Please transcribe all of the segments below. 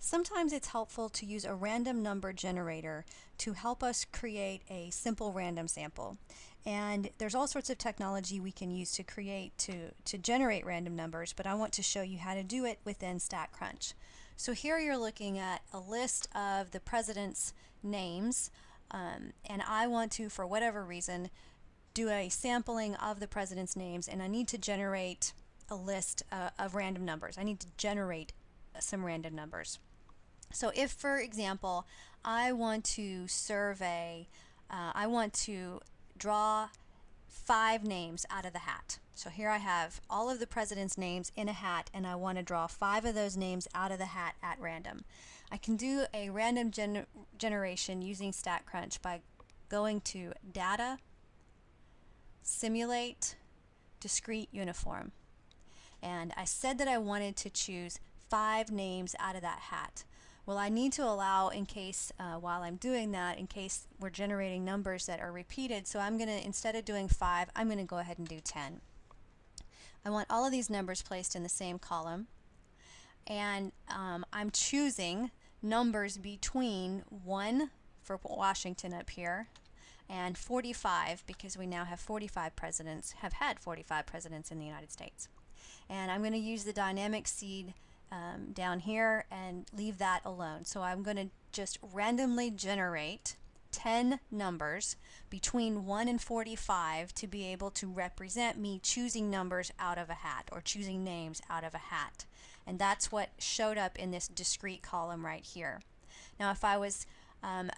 Sometimes it's helpful to use a random number generator to help us create a simple random sample. And there's all sorts of technology we can use to generate random numbers, but I want to show you how to do it within StatCrunch. So here you're looking at a list of the president's names, and I want to, for whatever reason, do a sampling of the president's names, and I need to generate a list of random numbers. I need to generate some random numbers. So if, for example, I want to I want to draw 5 names out of the hat. So here I have all of the president's names in a hat, and I want to draw 5 of those names out of the hat at random. I can do a random generation using StatCrunch by going to Data, Simulate, Discrete Uniform. And I said that I wanted to choose 5 names out of that hat. Well, I need to allow, in case, while I'm doing that, in case we're generating numbers that are repeated, so I'm going to, instead of doing 5, I'm going to go ahead and do 10. I want all of these numbers placed in the same column, and I'm choosing numbers between 1 for Washington up here and 45, because we now have 45 presidents, have had 45 presidents in the United States. And I'm going to use the dynamic seed down here and leave that alone. So I'm going to just randomly generate 10 numbers between 1 and 45 to be able to represent me choosing numbers out of a hat, or choosing names out of a hat. And that's what showed up in this discrete column right here. Now if I was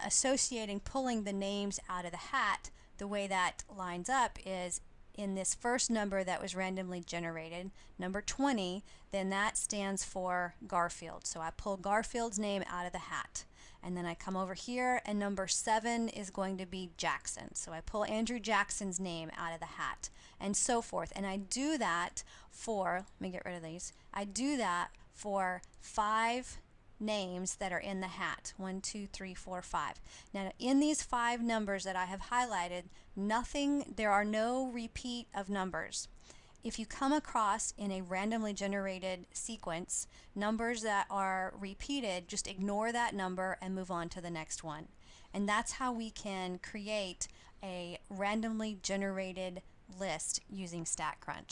associating pulling the names out of the hat, the way that lines up is in this first number that was randomly generated, number 20, then that stands for Garfield. So I pull Garfield's name out of the hat. And then I come over here, and number 7 is going to be Jackson. So I pull Andrew Jackson's name out of the hat, and so forth. And I do that for, let me get rid of these, I do that for 5 names that are in the hat. 1, 2, 3, 4, 5. Now in these 5 numbers that I have highlighted, there are no repeat of numbers. If you come across in a randomly generated sequence numbers that are repeated, just ignore that number and move on to the next one. And that's how we can create a randomly generated list using StatCrunch.